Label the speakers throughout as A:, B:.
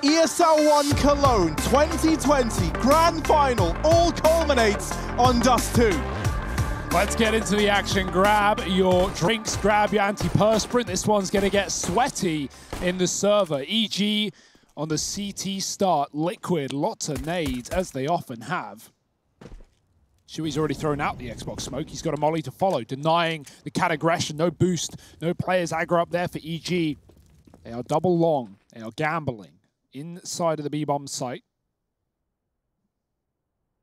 A: ESL One Cologne 2020 Grand Final all culminates on Dust2.
B: Let's get into the action. Grab your drinks, grab your antiperspirant. This one's going to get sweaty in the server. EG on the CT start. Liquid, lots of nades, as they often have. Shui's already thrown out the Xbox smoke. He's got a molly to follow, denying the cat aggression. No boost, no players aggro up there for EG. They are double long. They are gambling inside of the B-bomb site.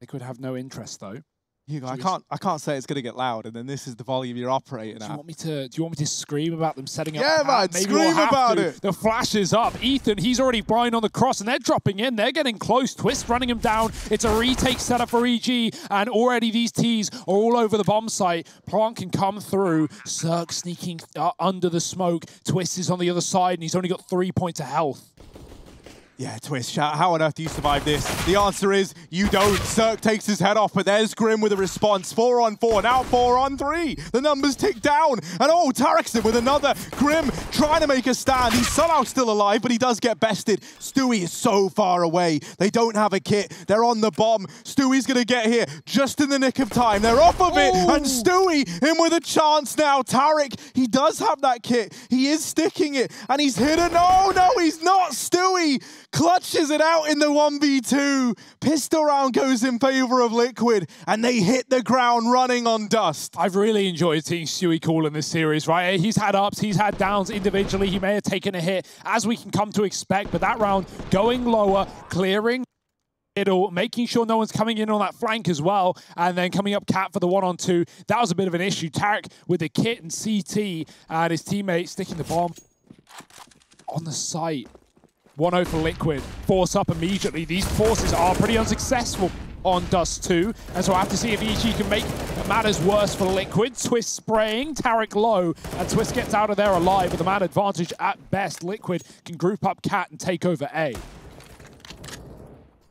B: They could have no interest though.
A: Hugo, I can't say it's going to get loud, and then this is the volume you're operating at.
B: Do you want me to scream about them setting up?
A: Yeah, man,
B: Maybe
A: scream about it.
B: The flash is up. Ethan, he's already blind on the cross, and they're dropping in. They're getting close. Twist running him down. It's a retake setup for EG, and already these T's are all over the bomb site. Plant can come through. Cirque sneaking under the smoke. Twist is on the other side, and he's only got 3 points of health.
A: Yeah, Twist, how on earth do you survive this? The answer is, you don't. Cirque takes his head off, but there's Grim with a response. 4 on 4, now 4 on 3. The numbers tick down, and oh, Tarek's with another. Grim trying to make a stand. He's somehow still alive, but he does get bested. Stewie is so far away. They don't have a kit. They're on the bomb. Stewie's gonna get here just in the nick of time. They're off of it, and Stewie in with a chance now. Tarek, he does have that kit. He is sticking it, and he's hidden. Oh, no, he's not. Stewie clutches it out in the 1v2. Pistol round goes in favor of Liquid, and they hit the ground running on Dust.
B: I've really enjoyed seeing Stewie Cool in this series, right? He's had ups, he's had downs individually. He may have taken a hit, as we can come to expect, but that round going lower, clearing middle, making sure no one's coming in on that flank as well, and then coming up Cat for the 1-on-2. That was a bit of an issue. Tarek with the kit and CT, and his teammate sticking the bomb on the site. 1-0 for Liquid. Force up immediately. These forces are pretty unsuccessful on Dust2, and so I have to see if EG can make matters worse for Liquid. Twist spraying, Tarek low, and Twist gets out of there alive with a man advantage at best. Liquid can group up Cat and take over A.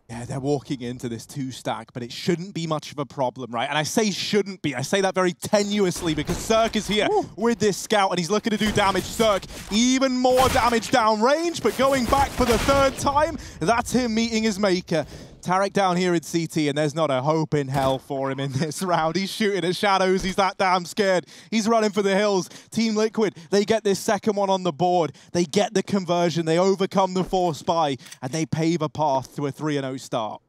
A: Yeah, they're walking into this 2-stack, but it shouldn't be much of a problem, right? And I say shouldn't be. I say that very tenuously because Cirque is here with this scout, and he's looking to do damage. Cirque, even more damage downrange, but going back for the 3rd time, that's him meeting his maker. Tarek down here in CT, and there's not a hope in hell for him in this round. He's shooting at shadows. He's that damn scared. He's running for the hills. Team Liquid, they get this second one on the board. They get the conversion. They overcome the force buy, and they pave a path to a 3-0 start.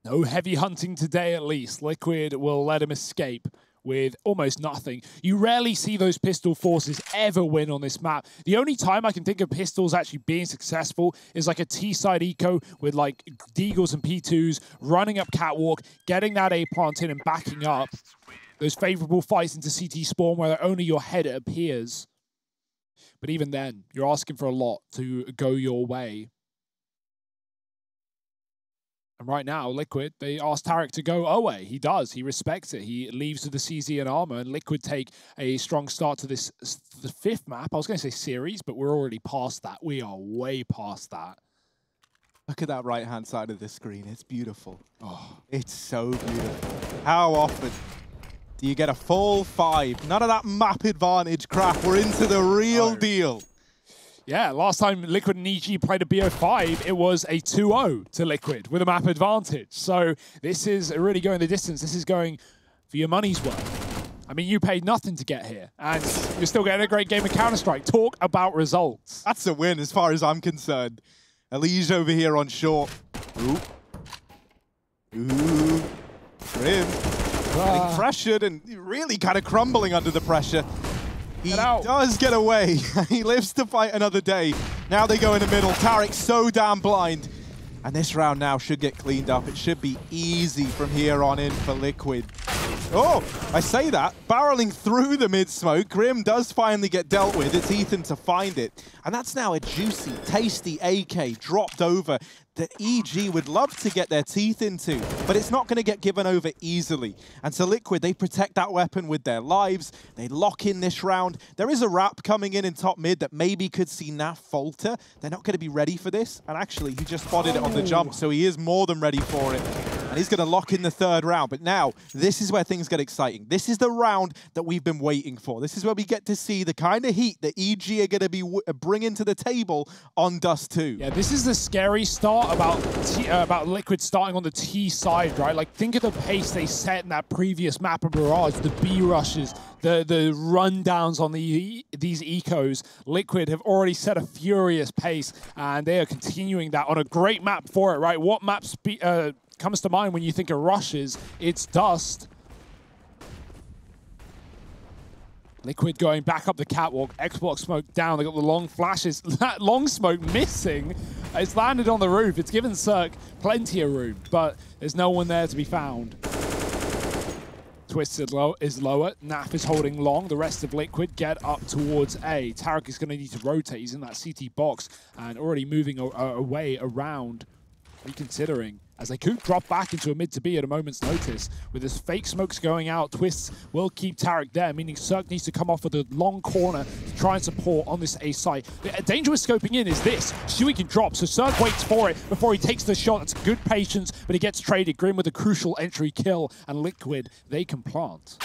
B: No heavy hunting today, at least. Liquid will let him escape with almost nothing. You rarely see those pistol forces ever win on this map. The only time I can think of pistols actually being successful is like a T-side eco with like Deagles and P2s running up catwalk, getting that A-plant in and backing up. Those favorable fights into CT spawn where only your head appears. But even then, you're asking for a lot to go your way. And right now, Liquid, they ask Tarek to go away. He does. He respects it. He leaves with the CZ and armor, and Liquid take a strong start to this, the 5th map. I was going to say series, but we're already past that. We are way past that.
A: Look at that right-hand side of the screen. It's beautiful. Oh, it's so beautiful. How often do you get a full 5? None of that map advantage crap. We're into the real deal.
B: Yeah, last time Liquid and EG played a BO5, it was a 2-0 to Liquid with a map advantage. So this is really going the distance. This is going for your money's worth. I mean, you paid nothing to get here, and you're still getting a great game of Counter-Strike. Talk about results.
A: That's a win as far as I'm concerned. Elige over here on short. Ooh. Ooh. Grim. Getting pressured and really kind of crumbling under the pressure. He does get away. He lives to fight another day. Now they go in the middle. Tarek's so damn blind. And this round now should get cleaned up. It should be easy from here on in for Liquid. Oh, I say that. Barreling through the mid-smoke. Grim does finally get dealt with. It's Ethan to find it. And that's now a juicy, tasty AK dropped over that EG would love to get their teeth into, but it's not going to get given over easily. And so Liquid, they protect that weapon with their lives. They lock in this round. There is a wrap coming in top mid that maybe could see Naf falter. They're not going to be ready for this. And actually, he just spotted it on the jump, so he is more than ready for it. and he's going to lock in the third round. But now, this is where things get exciting. This is the round that we've been waiting for. This is where we get to see the kind of heat that EG are going to be bringing to the table on Dust2.
B: Yeah, this is the scary start about Liquid starting on the T side, right? Like, think of the pace they set in that previous map of Mirage, the B rushes, the rundowns on these ecos. Liquid have already set a furious pace, and they are continuing that on a great map for it, right? What map comes to mind when you think of rushes? It's Dust. Liquid going back up the catwalk, Xbox smoke down, they got the long flashes. That long smoke missing. It's landed on the roof. It's given Cirque plenty of room, but there's no one there to be found. Twisted is lower. Naf is holding long. The rest of Liquid get up towards A. Tarek is going to need to rotate. He's in that CT box and already moving away around, reconsidering. As they could drop back into a mid to B at a moment's notice. With his fake smokes going out, Twists will keep Tarek there, meaning Cirque needs to come off with a long corner to try and support on this A site. The danger with scoping in is this. Stewie can drop, so Cirque waits for it before he takes the shot. It's good patience, but he gets traded. Grim with a crucial entry kill, and Liquid, they can plant.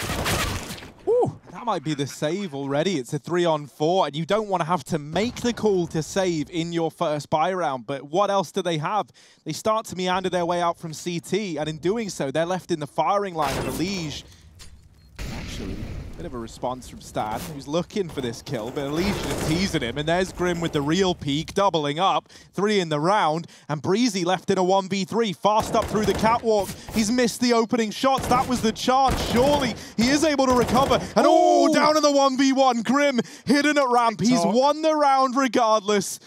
A: Ooh, that might be the save already. It's a 3-on-4, and you don't want to have to make the call to save in your first buy round. But what else do they have? They start to meander their way out from CT, and in doing so, they're left in the firing line of Elige. Actually, bit of a response from Stad, who's looking for this kill, but Elige just teasing him, and there's Grim with the real peak, doubling up, 3 in the round, and Breezy left in a 1v3, fast up through the catwalk. He's missed the opening shots. That was the chance. Surely he is able to recover, and down in the 1v1. Grim hidden at ramp. He's won the round regardless.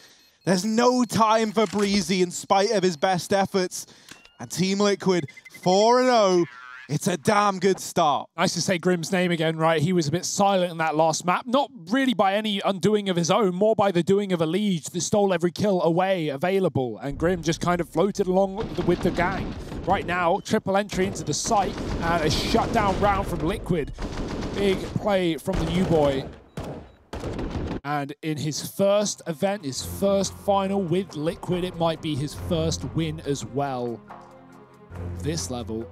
A: There's no time for Breezy in spite of his best efforts, and Team Liquid 4-0. It's a damn good start.
B: Nice to say Grim's name again, right? He was a bit silent in that last map. Not really by any undoing of his own, more by the doing of Elige that stole every kill away available. And Grim just kind of floated along with the gang. Right now, triple entry into the site and a shutdown round from Liquid. Big play from the U-Boy. And in his first event, his first final with Liquid, it might be his first win as well. This level.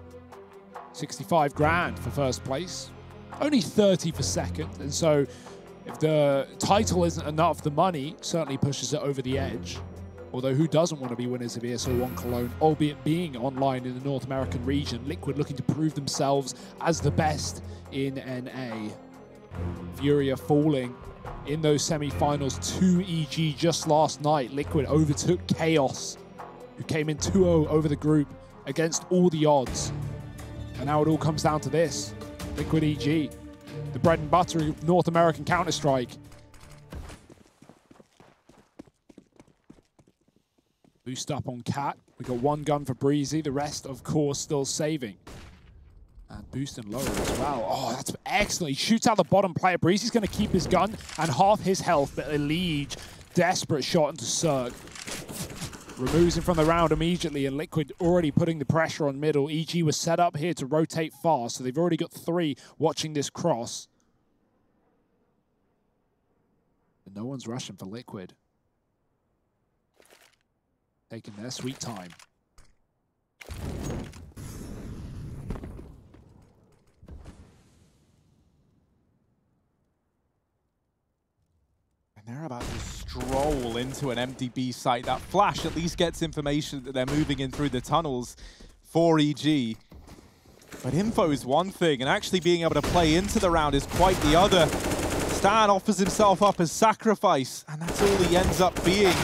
B: 65 grand for first place, only 30 for second, and so if the title isn't enough, the money certainly pushes it over the edge. Although who doesn't want to be winners of ESL One Cologne, albeit being online in the North American region. Liquid looking to prove themselves as the best in NA. Furia falling in those semi-finals to EG just last night. Liquid overtook Chaos, who came in 2-0 over the group against all the odds. And now it all comes down to this. Liquid EG, the bread and butter of North American Counter-Strike. Boost up on Cat. We got one gun for Breezy, the rest, of course, still saving. And boosting lower as well. Oh, that's excellent. He shoots out the bottom player. Breezy's going to keep his gun and half his health, but Elige, desperate shot into Cirque. Removes him from the round immediately, and Liquid already putting the pressure on middle. EG was set up here to rotate fast, so they've already got 3 watching this cross. And no one's rushing for Liquid. Taking their sweet time.
A: They're about to stroll into an empty B site. That flash at least gets information that they're moving in through the tunnels for EG. But info is one thing, and actually being able to play into the round is quite the other. Stan offers himself up as sacrifice, and that's all he ends up being.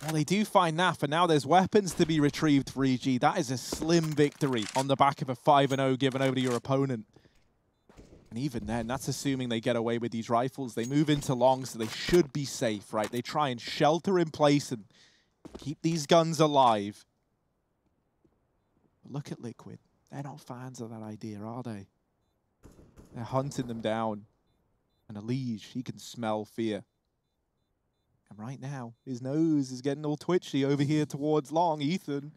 A: Well, they do find Naf, and now there's weapons to be retrieved for EG. That is a slim victory on the back of a 5-0 given over to your opponent. And even then, that's assuming they get away with these rifles. They move into long, so they should be safe, right? They try and shelter in place and keep these guns alive. But look at Liquid. They're not fans of that idea, are they? They're hunting them down. And Elige, he can smell fear. And right now, his nose is getting all twitchy over here towards long. Ethan,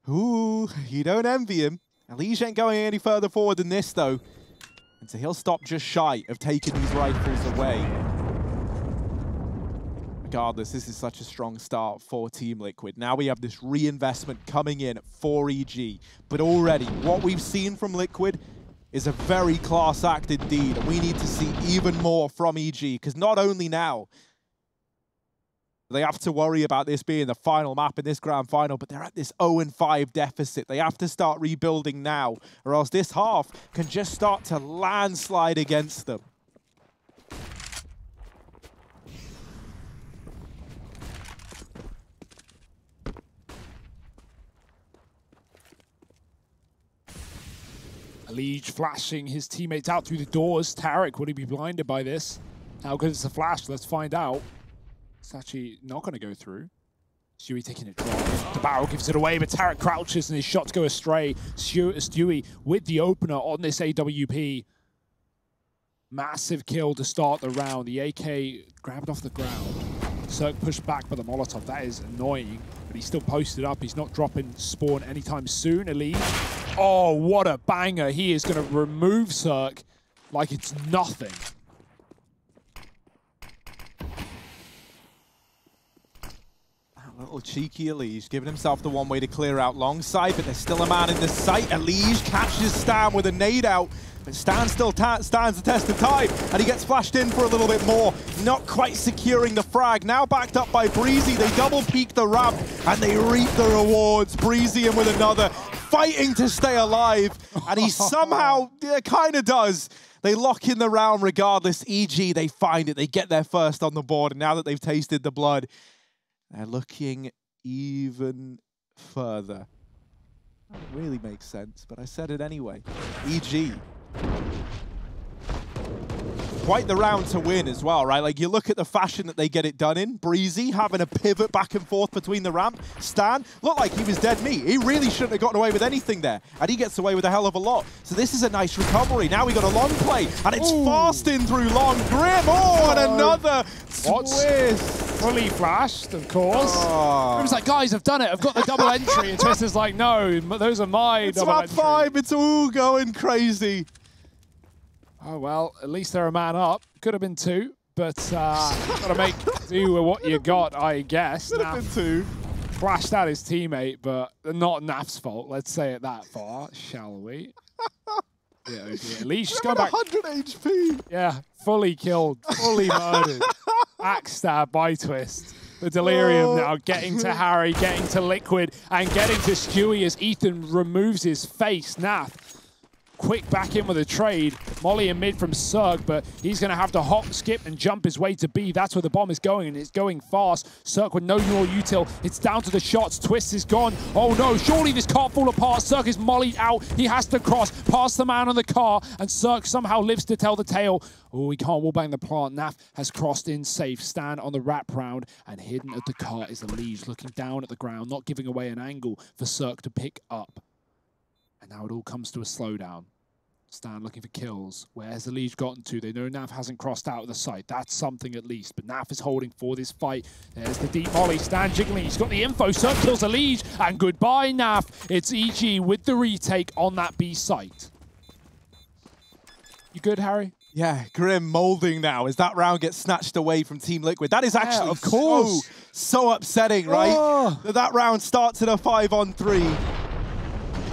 A: ooh, you don't envy him. Elige ain't going any further forward than this, though. And so he'll stop just shy of taking these rifles away. Regardless, this is such a strong start for Team Liquid. Now we have this reinvestment coming in for EG. But already, what we've seen from Liquid is a very class act indeed. And we need to see even more from EG. Because not only now, they have to worry about this being the final map in this grand final, but they're at this 0-5 deficit. They have to start rebuilding now, or else this half can just start to landslide against them.
B: Liege flashing his teammates out through the doors. Tarek, would he be blinded by this? How good is the flash? Let's find out. It's actually not going to go through. Stewie taking it drop. The barrel gives it away, but Tarek crouches and his shots go astray. Stewie with the opener on this AWP. Massive kill to start the round. The AK grabbed off the ground. Cirque pushed back by the Molotov. That is annoying, but he's still posted up. He's not dropping spawn anytime soon. Elite. Oh, what a banger. He is going to remove Cirque like it's nothing.
A: A little cheeky Elise, giving himself the one way to clear out long side, but there's still a man in the sight. Elise catches Stan with a nade out, but Stan still stands the test of time, and he gets flashed in for a little bit more. Not quite securing the frag. Now backed up by Breezy. They double peak the ramp, and they reap the rewards. Breezy in with another, fighting to stay alive, and he somehow kind of does. They lock in the round regardless. EG, they find it. They get their first on the board, and now that they've tasted the blood, they're looking even further. That really makes sense, but I said it anyway. EG. Quite the round to win as well, right? Like, you look at the fashion that they get it done in. Breezy having a pivot back and forth between the ramp. Stan looked like he was dead meat. He really shouldn't have gotten away with anything there, and he gets away with a hell of a lot. So this is a nice recovery. Now we got a long play, and it's fast in through long. Grim, and another twist.
B: Fully flashed, of course. Grim's like, guys, I've done it. I've got the double entry. And Twist is like, no, those are my double entry.
A: It's map 5. It's all going crazy.
B: Oh, well, at least they're a man up. Could have been 2, but got to make do with what you got, I guess.
A: Could have been 2.
B: Flashed out his teammate, but not Naf's fault. Let's say it that far, shall we? Yeah, oh dear. Leash is going back.
A: 100 HP.
B: Yeah, fully killed, fully murdered. Backstab by Twist. The delirium now getting to Harry, getting to Liquid, and getting to Stewie as Ethan removes his face. Naf quick back in with a trade. Molly in mid from Cirque, but he's going to have to hop, skip, and jump his way to B. That's where the bomb is going, and it's going fast. Cirque with no more util. It's down to the shots. Twist is gone. Oh no, surely this can't fall apart. Cirque is mollied out. He has to cross past the man on the car, and Cirque somehow lives to tell the tale. Oh, he can't wallbang the plant. Naf has crossed in safe. Stan on the wrap round, and hidden at the car is the Liege, looking down at the ground, not giving away an angle for Cirque to pick up. And now it all comes to a slowdown. Stan looking for kills. Where's the Liege gotten to? They know Naf hasn't crossed out of the site. That's something at least. But Naf is holding for this fight. There's the deep molly. Stan jiggling. He's got the info. Cirque kills the Liege. And goodbye, Naf. It's EG with the retake on that B site. You good, Harry?
A: Yeah, Grim molding now as that round gets snatched away from Team Liquid. That is actually,
B: of course,
A: so upsetting, right? That round starts at a 5-on-3.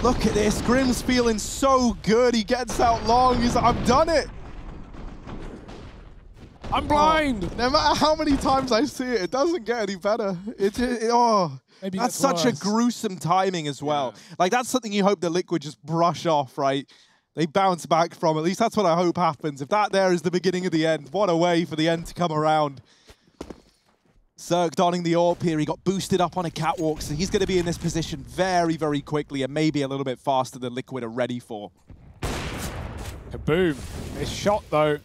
A: Look at this. Grim's feeling so good. He gets out long. He's like, I've done it.
B: I'm blind.
A: No matter how many times I see it, it doesn't get any better.
B: Maybe
A: that's such a gruesome timing as well. Yeah. Like, that's something you hope the Liquid just brush off, right? They bounce back from. At least that's what I hope happens. If that there is the beginning of the end, what a way for the end to come around. Cirque donning the AWP here. He got boosted up on a catwalk, so he's going to be in this position very, very quickly and maybe a little bit faster than Liquid are ready for.
B: Kaboom. This shot, though.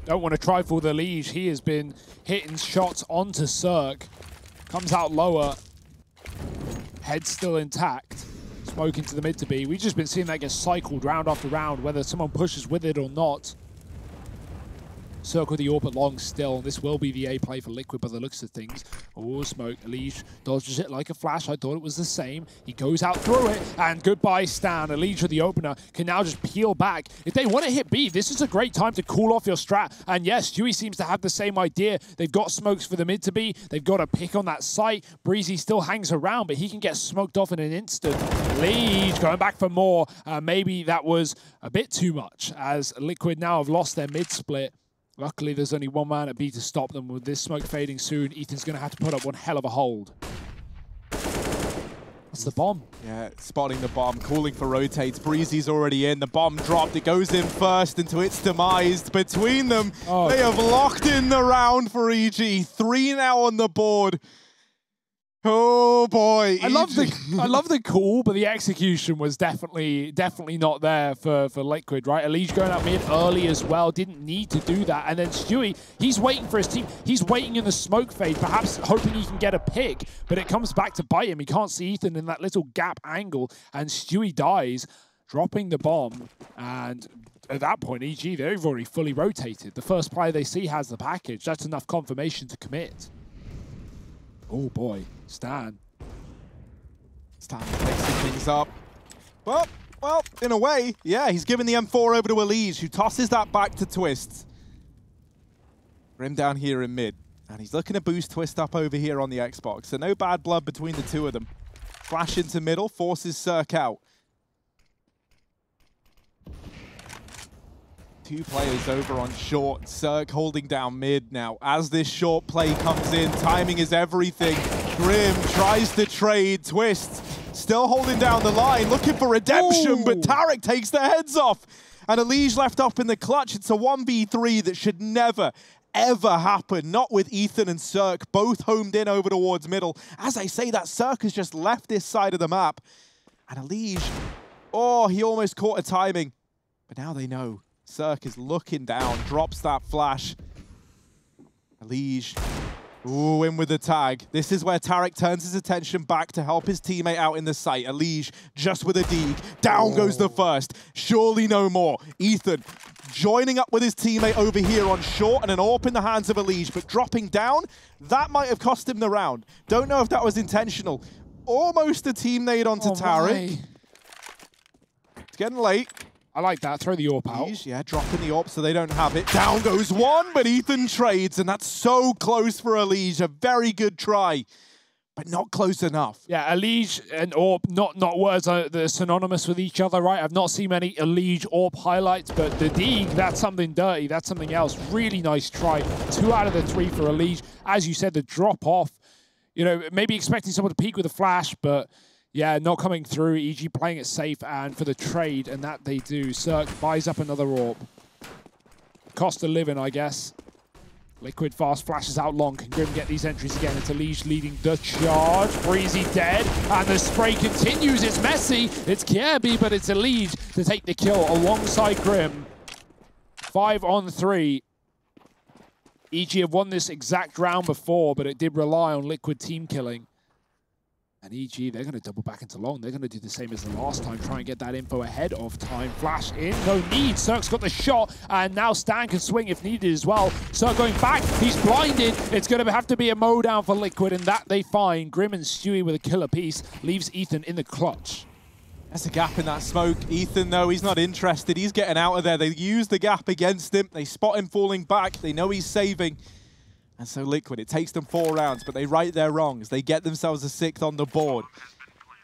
B: Don't want to trifle the Liege. He has been hitting shots onto Cirque. Comes out lower. Head still intact. Smoke into the mid to B. We've just been seeing that get cycled round after round, whether someone pushes with it or not. Circle the AWP at long still. This will be the A play for Liquid by the looks of things. Oh, smoke. Elige dodges it like a flash. I thought it was the same. He goes out through it, and goodbye, Stan. Elige with the opener can now just peel back. If they want to hit B, this is a great time to cool off your strat. And yes, Stewie seems to have the same idea. They've got smokes for the mid to B. They've got a pick on that site. Breezy still hangs around, but he can get smoked off in an instant. Elige going back for more. Maybe that was a bit too much, as Liquid now have lost their mid split. Luckily, there's only one man at B to stop them. With this smoke fading soon, Ethan's going to have to put up one hell of a hold. That's the bomb.
A: Yeah, spotting the bomb, calling for rotates. Breezy's already in. The bomb dropped. It goes in first into its demise. Between them, they have locked in the round for EG. 3 now on the board. Oh boy!
B: I love the call, but the execution was definitely not there for Liquid, right? Elige going out mid early as well, didn't need to do that, and then Stewie, he's waiting for his team. He's waiting in the smoke fade, perhaps hoping he can get a pick, but it comes back to bite him. He can't see Ethan in that little gap angle, and Stewie dies, dropping the bomb. And at that point, EG, they've already fully rotated. The first player they see has the package. That's enough confirmation to commit. Oh boy, Stan.
A: Stan mixing things up. Well, in a way, yeah, he's giving the M4 over to Elige, who tosses that back to Twist. Grim down here in mid, and he's looking to boost Twist up over here on the Xbox, so no bad blood between the two of them. Flash into middle, forces Cirque out. 2 players over on short. Cirque holding down mid now. As this short play comes in, timing is everything. Grim tries to trade. Twist still holding down the line, looking for redemption, but Tarek takes their heads off. And Elige left up in the clutch. It's a 1v3 that should never, ever happen. Not with Ethan and Cirque both homed in over towards middle. As I say that, Cirque has just left this side of the map. And Elige, oh, he almost caught a timing. But now they know. Cirque is looking down, drops that flash. Elige, ooh, in with the tag. This is where Tarek turns his attention back to help his teammate out in the site. Elige just with a dig. Down goes the first. Surely no more. Ethan joining up with his teammate over here on short, and an AWP in the hands of Elige, but dropping down, that might have cost him the round. Don't know if that was intentional. Almost a team nade onto Tarek. It's getting late.
B: I like that. Throw the AWP out.
A: Yeah, dropping the AWP so they don't have it. Down goes one, but Ethan trades, and that's so close for Elige. A very good try, but not close enough.
B: Yeah, Elige and AWP, not words that are synonymous with each other, right? I've not seen many Elige AWP highlights, but the dig, that's something dirty. That's something else. Really nice try. 2 out of the 3 for Elige. As you said, the drop off, you know, maybe expecting someone to peek with a flash, but yeah, not coming through. EG playing it safe, and for the trade, and that they do. Cirque buys up another AWP. Cost of living, I guess. Liquid fast flashes out long. Can Grim get these entries again? It's Elige leading the charge. Breezy dead, and the spray continues. It's messy. It's Kierby, but it's Elige to take the kill alongside Grim. 5 on 3. EG have won this exact round before, but it did rely on Liquid team killing. And EG, they're going to double back into long. They're going to do the same as the last time, try and get that info ahead of time. Flash in, no need. Cirque's got the shot, and now Stan can swing if needed as well. Cirque going back, he's blinded. It's going to have to be a mow down for Liquid, and that they find. Grim and Stewie with a killer piece leaves Ethan in the clutch.
A: There's a gap in that smoke. Ethan, though, he's not interested. He's getting out of there. They use the gap against him. They spot him falling back. They know he's saving. And so Liquid, it takes them 4 rounds, but they right their wrongs. They get themselves a 6th on the board.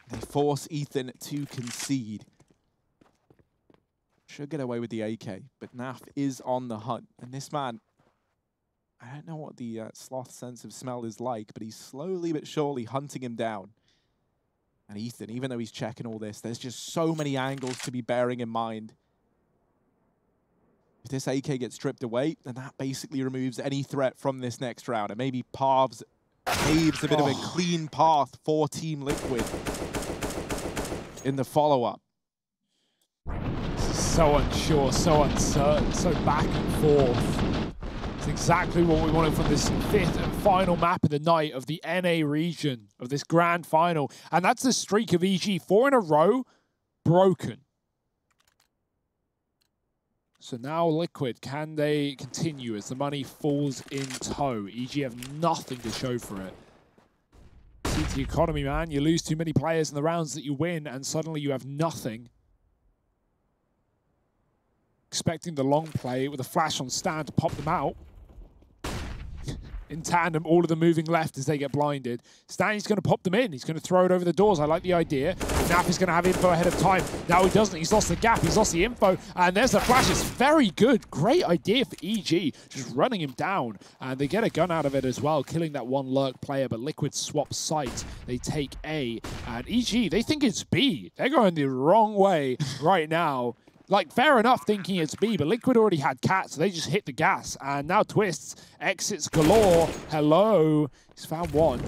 A: They force Ethan to concede. Should get away with the AK, but Naf is on the hunt. And this man, I don't know what the sloth sense of smell is like, but he's slowly but surely hunting him down. And Ethan, even though he's checking all this, there's just so many angles to be bearing in mind. If this AK gets stripped away, then that basically removes any threat from this next round. And maybe paves a bit of a clean path for Team Liquid in the follow-up.
B: So unsure, so uncertain, so back and forth. It's exactly what we wanted from this 5th and final map of the night of the NA region, of this grand final. And that's the streak of EG. 4 in a row, broken. So now Liquid, can they continue as the money falls in tow? EG have nothing to show for it. CT economy, man. You lose too many players in the rounds that you win, and suddenly you have nothing. Expecting the long play with a flash on Stan to pop them out. In tandem, all of them moving left as they get blinded. Stanny's going to pop them in. He's going to throw it over the doors. I like the idea. Naf is going to have info ahead of time. Now he doesn't. He's lost the gap. He's lost the info. And there's the flash. It's very good. Great idea for EG. Just running him down. And they get a gun out of it as well, killing that one lurk player. But Liquid swap sight. They take A. And EG, they think it's B. They're going the wrong way right now. Like, fair enough thinking it's B, but Liquid already had Cat, so they just hit the gas. And now Twists, exits galore. Hello. He's found one.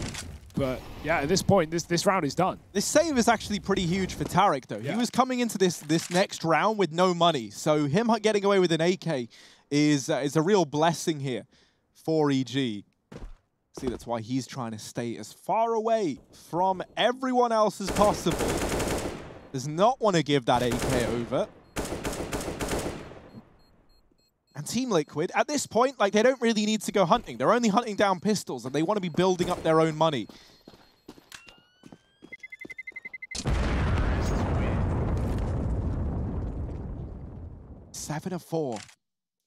B: But, yeah, at this point, this round is done.
A: This save is actually pretty huge for Tarek, though. Yeah. He was coming into this next round with no money. So him getting away with an AK is a real blessing here for EG. See, that's why he's trying to stay as far away from everyone else as possible. Does not want to give that AK over. And Team Liquid, at this point, like, they don't really need to go hunting. They're only hunting down pistols, and they want to be building up their own money. Seven of 4.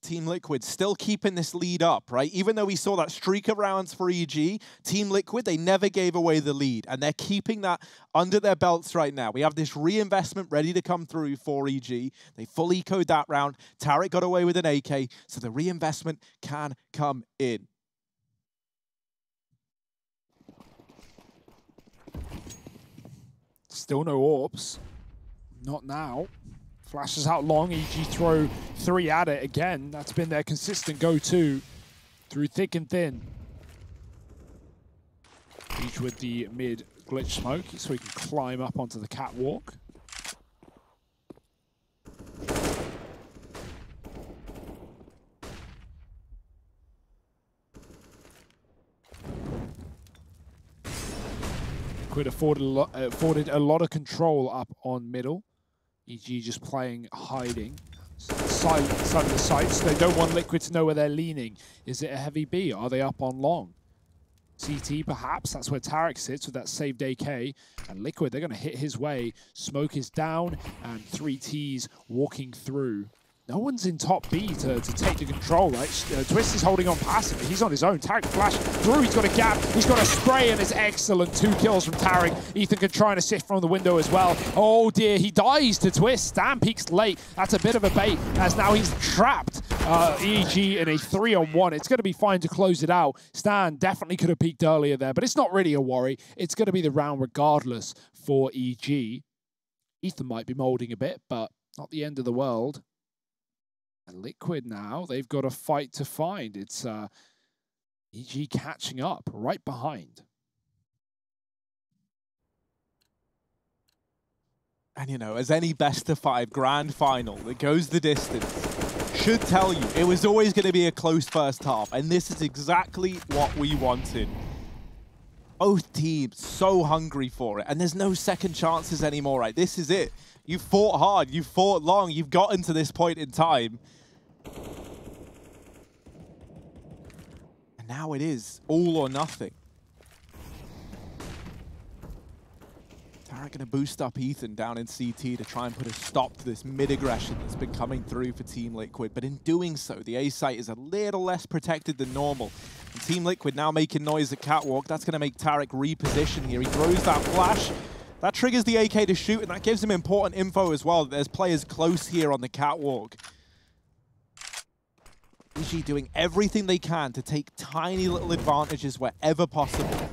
A: Team Liquid still keeping this lead up, right? Even though we saw that streak of rounds for EG, Team Liquid, they never gave away the lead, and they're keeping that under their belts right now. We have this reinvestment ready to come through for EG. They full ecoed that round. Tarek got away with an AK, so the reinvestment can come in.
B: Still no orbs. Not now. Flashes out long, EG throw 3 at it again. That's been their consistent go-to through thick and thin. Each with the mid glitch smoke, so he can climb up onto the catwalk. Liquid afforded a lot of control up on middle. EG just playing hiding. Silent side of the sights. They don't want Liquid to know where they're leaning. Is it a heavy B? Are they up on long? CT perhaps. That's where Tarek sits with that saved AK. And Liquid, they're going to hit his way. Smoke is down and 3 Ts walking through. No one's in top B to take the control, right? Twist is holding on passive. He's on his own. Tarek flash through. He's got a gap. He's got a spray, and it's excellent. 2 kills from Tarek. Ethan can try and assist from the window as well. Oh, dear. He dies to Twist. Stan peeks late. That's a bit of a bait, as now he's trapped. EG in a 3-on-1. It's going to be fine to close it out. Stan definitely could have peeked earlier there, but it's not really a worry. It's going to be the round regardless for EG. Ethan might be molding a bit, but not the end of the world. Liquid now, they've got a fight to find. It's EG catching up right behind.
A: And, you know, as any best-of-5 grand final that goes the distance should tell you, it was always going to be a close first half, and this is exactly what we wanted. Both teams so hungry for it, and there's no second chances anymore, right? This is it. You fought hard, you fought long, you've gotten to this point in time. And now it is all or nothing. Tarek going to boost up Ethan down in CT to try and put a stop to this mid-aggression that's been coming through for Team Liquid. But in doing so, the A site is a little less protected than normal. And Team Liquid now making noise at catwalk. That's going to make Tarek reposition here. He throws that flash. That triggers the AK to shoot, and that gives him important info as well. There's players close here on the catwalk. EG doing everything they can to take tiny little advantages wherever possible.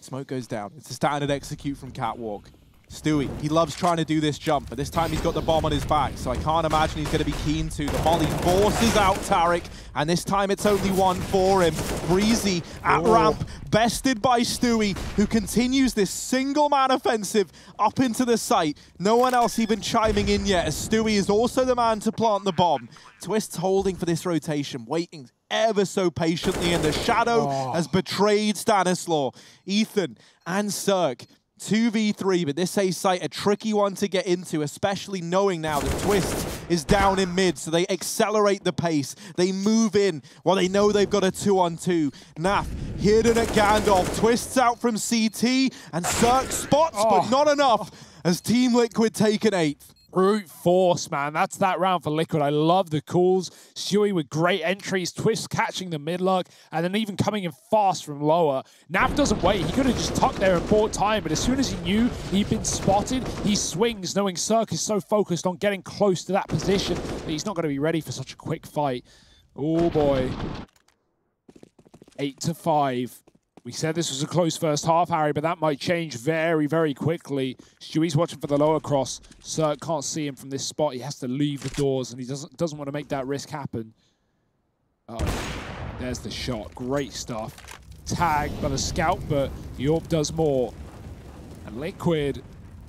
A: Smoke goes down. It's a standard execute from catwalk. Stewie, he loves trying to do this jump, but this time he's got the bomb on his back, so I can't imagine he's going to be keen to. The molly forces out Tarek, and this time it's only one for him. Breezy at ramp, bested by Stewie, who continues this single-man offensive up into the site. No one else even chiming in yet, as Stewie is also the man to plant the bomb. Twist's holding for this rotation, waiting ever so patiently, and the shadow has betrayed Stanislaw. Ethan and Cirque, 2v3, but this A site a tricky one to get into, especially knowing now that Twist is down in mid, so they accelerate the pace. They move in while they know they've got a 2-on-2. Naf hidden at Gandalf, Twist's out from CT, and Cirque spots, but not enough as Team Liquid take an 8th.
B: Brute force, man. That's that round for Liquid. I love the calls. Stewie with great entries, Twist catching the mid-luck, and then even coming in fast from lower. Nav doesn't wait. He could have just tucked there and bought time, but as soon as he knew he'd been spotted, he swings, knowing Cirque is so focused on getting close to that position that he's not going to be ready for such a quick fight. Oh, boy. 8-5. We said this was a close first half, Harry, but that might change very, very quickly. Stewie's watching for the lower cross. Cirque can't see him from this spot. He has to leave the doors, and he doesn't want to make that risk happen. Oh, there's the shot. Great stuff. Tagged by the scout, but Yorp does more. And Liquid,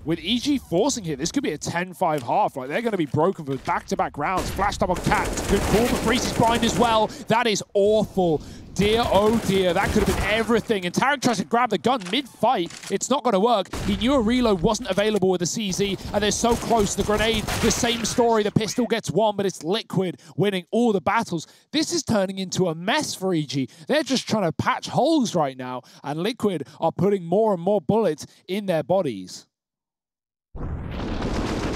B: with EG forcing here, this could be a 10-5 half. Like, they're going to be broken for back-to-back rounds. Flashed up on Cat. Good call, but Breezy's blind as well. That is awful. Dear, oh dear, that could have been everything. And Tarek tries to grab the gun mid-fight. It's not going to work. He knew a reload wasn't available with the CZ, and they're so close. The grenade, the same story. The pistol gets one, but it's Liquid winning all the battles. This is turning into a mess for EG. They're just trying to patch holes right now, and Liquid are putting more and more bullets in their bodies.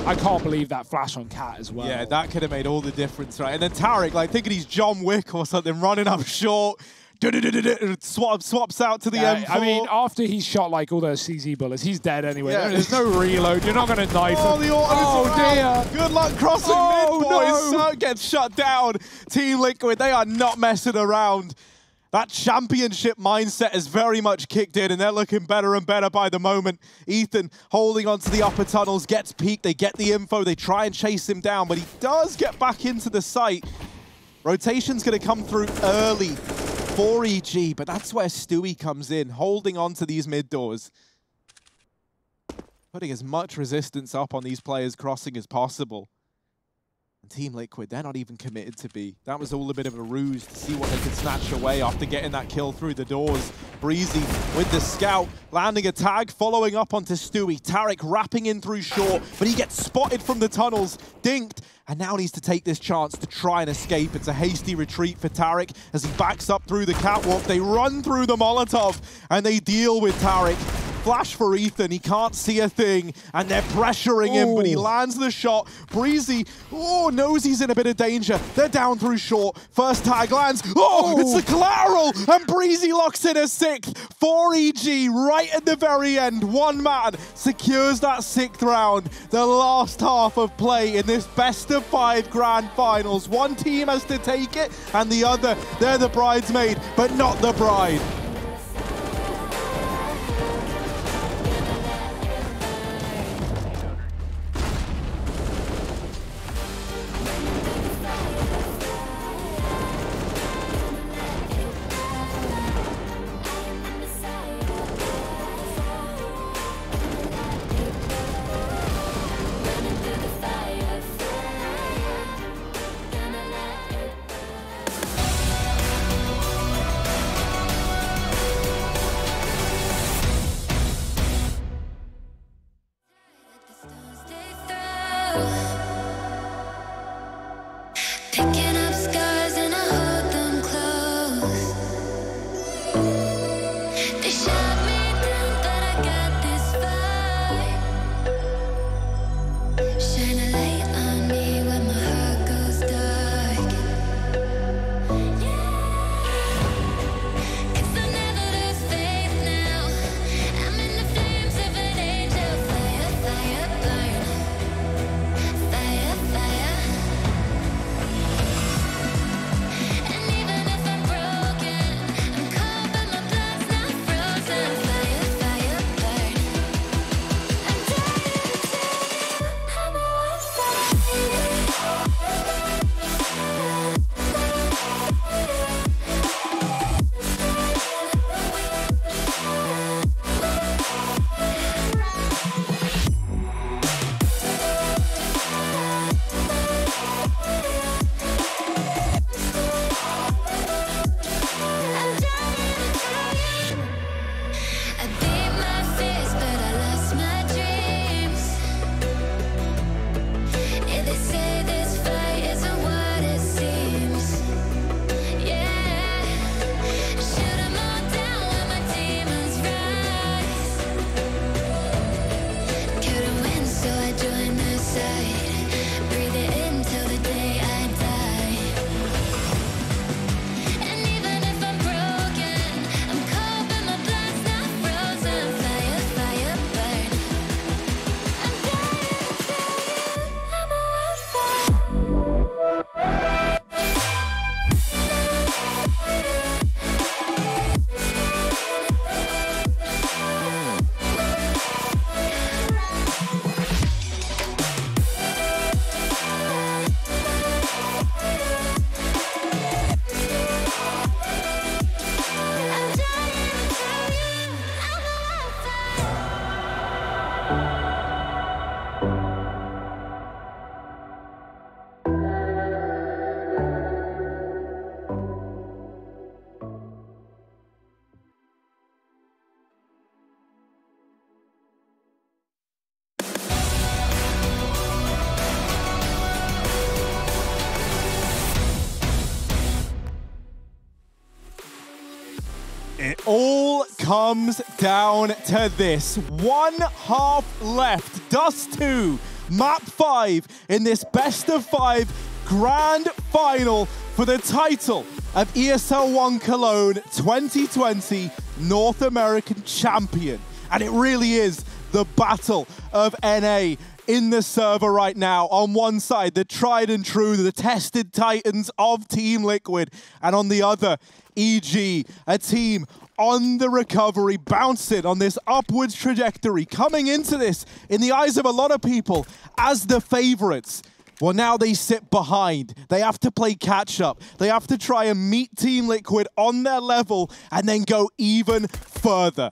B: I can't believe that flash on Cat as well.
A: Yeah, that could have made all the difference, right? And then Tarek, like thinking he's John Wick or something, running up short, swaps out to the M4.
B: I mean, after he's shot like all those CZ bullets, he's dead anyway. Yeah. There's no reload. You're not going to knife him.
A: Oh, dear. Good luck crossing mid, boys.
B: No.
A: So gets shut down. Team Liquid, they are not messing around. That championship mindset has very much kicked in, and they're looking better and better by the moment. Ethan holding onto the upper tunnels, gets peeked, they get the info, they try and chase him down, but he does get back into the site. Rotation's going to come through early for EG, but that's where Stewie comes in, holding onto these mid doors. Putting as much resistance up on these players crossing as possible. And Team Liquid, they're not even committed to B. That was all a bit of a ruse to see what they could snatch away after getting that kill through the doors. Breezy with the scout, landing a tag, following up onto Stewie. Tarek wrapping in through short, but he gets spotted from the tunnels, dinked, and now needs to take this chance to try and escape. It's a hasty retreat for Tarek as he backs up through the catwalk. They run through the Molotov, and they deal with Tarek. Flash for Ethan, he can't see a thing, and they're pressuring him, but he lands the shot. Breezy, knows he's in a bit of danger. They're down through short. First tag lands. It's the collateral, and Breezy locks in a 6th for EG right at the very end. One man secures that 6th round. The last half of play in this best-of-5 grand finals. One team has to take it, and the other, they're the bridesmaid, but not the bride.
C: Picking up scars and I hold them close. They shot me down, but I got this fight. Shine a light on me when my heart goes dark. Cause I'll never lose faith now. I'm in the flames of an angel. Fire, fire, burn.
A: It all comes down to this. 1 half left. Dust2, map 5 in this best of 5 grand final for the title of ESL One Cologne 2020 North American champion. And it really is the battle of NA in the server right now. On one side, the tried and true, the tested titans of Team Liquid. And on the other, EG, a team on the recovery, bouncing on this upwards trajectory, coming into this, in the eyes of a lot of people, as the favorites. Well, now they sit behind. They have to play catch-up. They have to try and meet Team Liquid on their level and then go even further.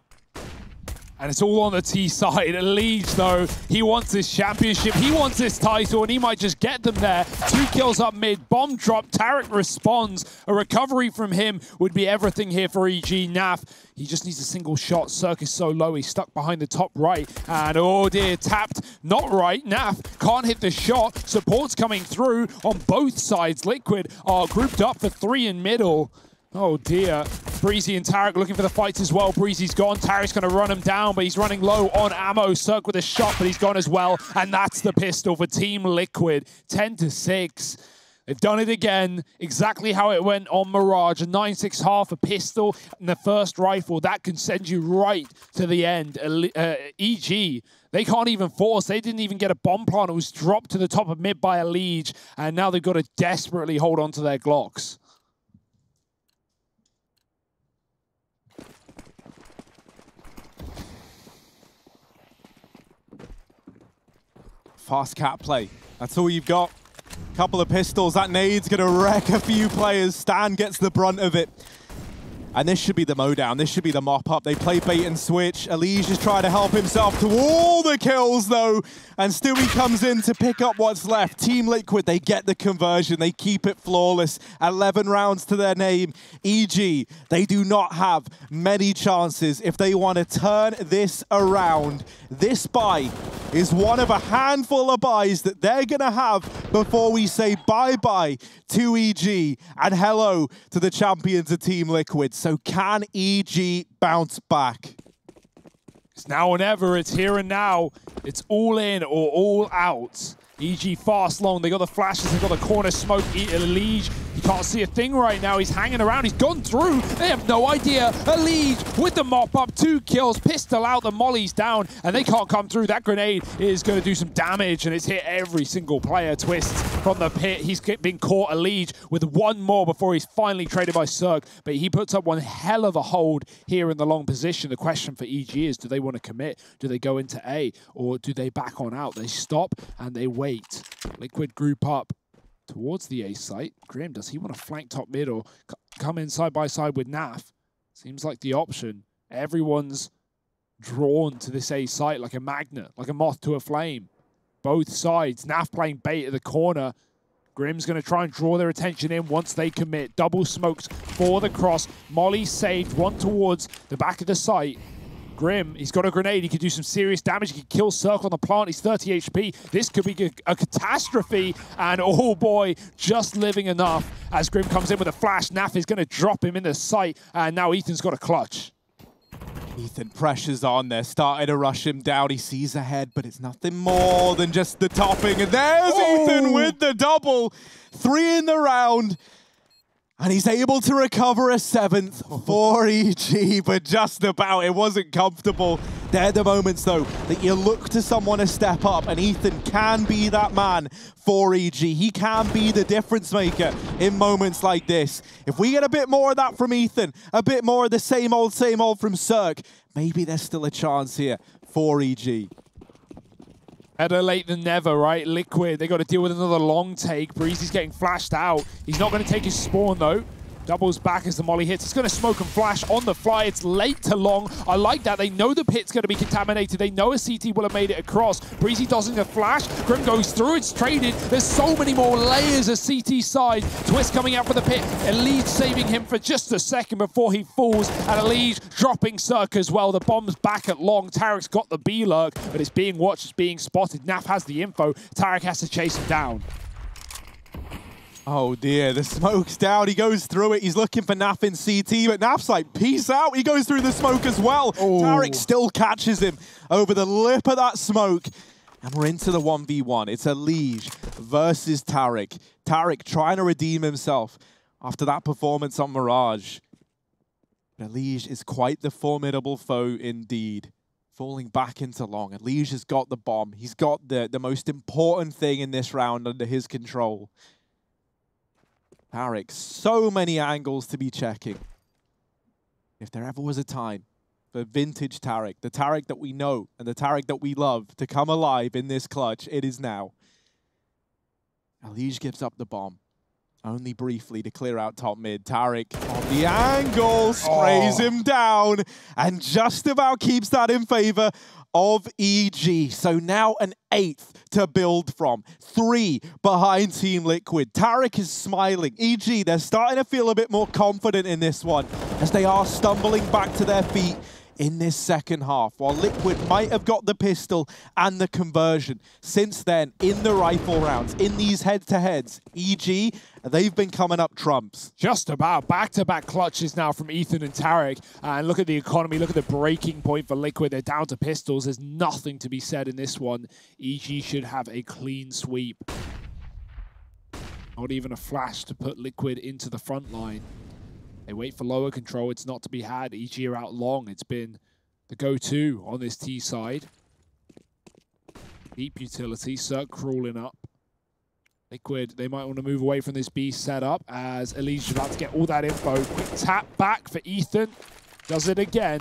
B: And it's all on the T side. Leech, though, he wants this championship. He wants this title, and he might just get them there. 2 kills up mid. Bomb drop. Tarek responds. A recovery from him would be everything here for EG. Naf, he just needs a single shot. Cirque is so low. He's stuck behind the top right. And, oh, dear, tapped. Not right. Naf can't hit the shot. Support's coming through on both sides. Liquid are grouped up for 3 in middle. Oh dear. Breezy and Tarek looking for the fights as well. Breezy's gone. Tarek's going to run him down, but he's running low on ammo. Cirque with a shot, but he's gone as well. And that's the pistol for Team Liquid. 10-6. They've done it again. Exactly how it went on Mirage. A 9.6 half, a pistol, and the first rifle. That can send you right to the end. EG, they can't even force. They didn't even get a bomb plant. It was dropped to the top of mid by a Liege. And now they've got to desperately hold on to their Glocks.
A: Fast cat play. That's all you've got. Couple of pistols. That nade's going to wreck a few players. Stan gets the brunt of it. And this should be the mowdown. This should be the mop-up. They play bait and switch. Elige is trying to help himself to all the kills, though. And Stewie comes in to pick up what's left. Team Liquid, they get the conversion. They keep it flawless. 11 rounds to their name. EG, they do not have many chances if they want to turn this around. This buy is one of a handful of buys that they're going to have before we say bye-bye to EG and hello to the champions of Team Liquid. So can EG bounce back?
B: It's now or never. It's here and now. It's all in or all out. EG fast long. They got the flashes. They got the corner smoke. Elige, he can't see a thing right now. He's hanging around. He's gone through. They have no idea. Elige with the mop up. 2 kills. Pistol out. The molly's down. And they can't come through. That grenade is going to do some damage. And it's hit every single player. Twists from the pit. He's been caught. Elige with 1 more before he's finally traded by Cirque. But he puts up one hell of a hold here in the long position. The question for EG is, do they want to commit? Do they go into A? Or do they back on out? They stop and they wait. Liquid group up towards the A site. Grim, does he want to flank top mid or come in side by side with Naf? Seems like the option. Everyone's drawn to this A site like a magnet, like a moth to a flame. Both sides. Naf playing bait at the corner. Grim's going to try and draw their attention in once they commit. Double smokes for the cross. Molly saved, one towards the back of the site. Grim, he's got a grenade. He could do some serious damage. He could kill Cirque on the plant. He's 30 HP. This could be a catastrophe. And oh boy, just living enough. As Grim comes in with a flash, Naf is going to drop him in the sight. And now Ethan's got a clutch.
A: Ethan pressures on there, starting to rush him down. He sees ahead, but it's nothing more than just the topping. And there's Ethan with the double. 3 in the round. And he's able to recover a 7th for EG, but just about. It wasn't comfortable. They're the moments, though, that you look to someone to step up, and Ethan can be that man for EG. He can be the difference maker in moments like this. If we get a bit more of that from Ethan, a bit more of the same old from Cirque, maybe there's still a chance here for EG.
B: Better late than never, right? Liquid, they got to deal with another long take. Breezy's getting flashed out. He's not going to take his spawn, though. Doubles back as the molly hits. It's going to smoke and flash on the fly. It's late to long. I like that. They know the pit's going to be contaminated. They know a CT will have made it across. Breezy doesn't a flash. Grim goes through. It's traded. There's so many more layers of CT side. Twist coming out for the pit. Elige saving him for just a second before he falls. And Elige dropping Cirque as well. The bomb's back at long. Tarek's got the B-lurk, but it's being watched. It's being spotted. Naf has the info. Tarek has to chase him down.
A: Oh dear, the smoke's down. He goes through it. He's looking for Naf in CT, but Naf's like, peace out. He goes through the smoke as well.
B: Oh.
A: Tarek still catches him over the lip of that smoke. And we're into the 1v1. It's Elige versus Tarek. Tarek trying to redeem himself after that performance on Mirage. But Elige is quite the formidable foe indeed. Falling back into long. Elige has got the bomb. He's got the most important thing in this round under his control. Tarek, so many angles to be checking. If there ever was a time for vintage Tarek, the Tarek that we know and the Tarek that we love to come alive in this clutch, it is now. Elige gives up the bomb, only briefly to clear out top mid. Tarek on the angle, sprays him down, and just about keeps that in favor of EG. So now an 8th to build from. 3 behind Team Liquid. Tarek is smiling. EG, they're starting to feel a bit more confident in this one as they are stumbling back to their feet in this second half. While Liquid might have got the pistol and the conversion since then in the rifle rounds, in these head-to-heads, EG, they've been coming up trumps.
B: Just about back-to-back clutches now from Ethan and Tarek. And look at the economy, look at the breaking point for Liquid. They're down to pistols. There's nothing to be said in this one. EG should have a clean sweep. Not even a flash to put Liquid into the front line. They wait for lower control. It's not to be had. EG are out long. It's been the go-to on this T side. Deep utility. Circ crawling up. Liquid, they might want to move away from this B setup as Elige is about to get all that info. Quick tap back for Ethan. Does it again.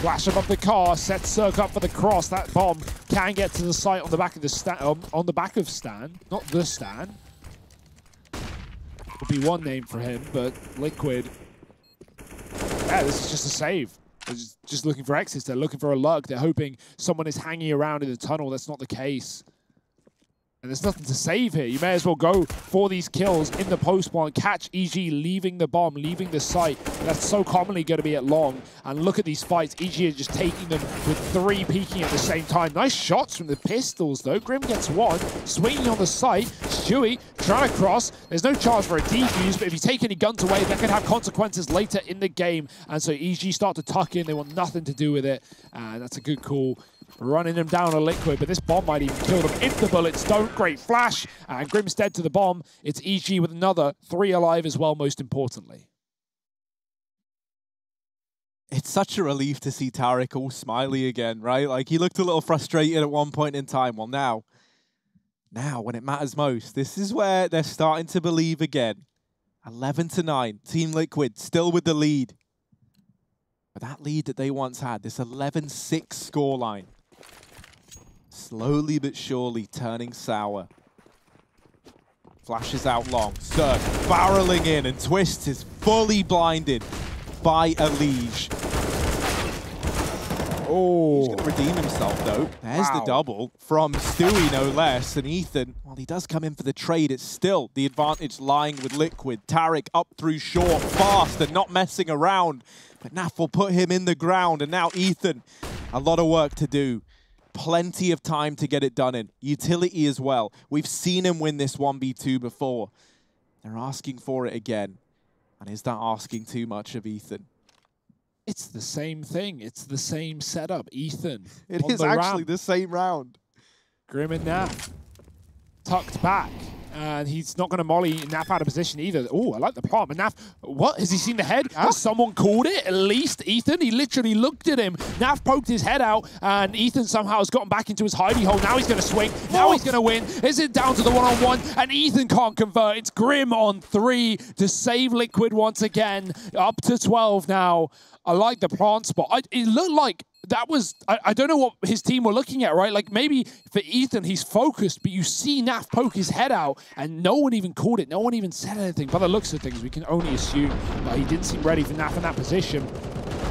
B: Flash above the car. Sets Circ up for the cross. That bomb can get to the site on the back of the on the back of Stan. Not the Stan. Would be one name for him, but Liquid. Yeah, this is just a save. They're just looking for exits. They're looking for a lug. They're hoping someone is hanging around in the tunnel. That's not the case. And there's nothing to save here. You may as well go for these kills in the post one. Catch EG leaving the bomb, leaving the site. That's so commonly going to be at long. And look at these fights. EG is just taking them with 3 peeking at the same time. Nice shots from the pistols, though. Grim gets 1. Swinging on the site. Stewie trying to cross. There's no chance for a defuse, but if you take any guns away, that could have consequences later in the game. And so EG start to tuck in. They want nothing to do with it. And that's a good call. Running them down a Liquid, but this bomb might even kill them if the bullets don't. Great flash, and Grim's dead to the bomb. It's EG with another 3 alive as well, most importantly.
A: It's such a relief to see Tarek all smiley again, right? Like, he looked a little frustrated at one point in time. Well, now, when it matters most, this is where they're starting to believe again. 11-9, Team Liquid still with the lead. But that lead that they once had, this 11-6 scoreline, slowly but surely turning sour. Flashes out long. Circ barreling in, and Twist is fully blinded by Elige.
B: Oh.
A: He's going to redeem himself, though. There's the double from Stewie, no less. And Ethan, while he does come in for the trade, it's still the advantage lying with Liquid. Tarek up through short, fast, and not messing around. But Naf will put him in the ground. And now Ethan, a lot of work to do. Plenty of time to get it done in. Utility as well. We've seen him win this 1v2 before. They're asking for it again. And is that asking too much of Ethan?
B: It's the same thing. It's the same setup. Ethan.
A: It is actually the same round.
B: Grim and Naf tucked back. And he's not going to molly Naf out of position either. Oh, I like the plant. But Naf, what? Has he seen the head? Has someone called it? At least Ethan, he literally looked at him. Naf poked his head out, and Ethan somehow has gotten back into his hidey hole. Now he's going to swing. Now he's going to win. Is it down to the one-on-one? And Ethan can't convert. It's Grim on 3 to save Liquid once again. Up to 12 now. I like the plant spot. It looked like that was, I don't know what his team were looking at, right? Like maybe for Ethan, he's focused, but you see Naf poke his head out and no one even called it. No one even said anything. By the looks of things, we can only assume that he didn't seem ready for Naf in that position.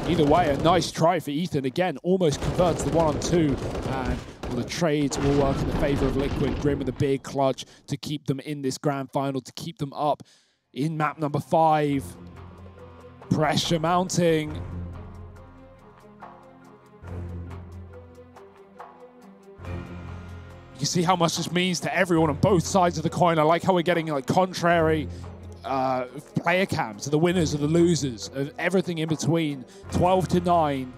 B: Either way, a nice try for Ethan. Again, almost converts the 1-on-2. And well, the trades will work in the favor of Liquid. Grim with a big clutch to keep them in this grand final, to keep them up in map number 5. Pressure mounting. You can see how much this means to everyone on both sides of the coin. I like how we're getting like contrary player cams of the winners and the losers, of everything in between. 12-9.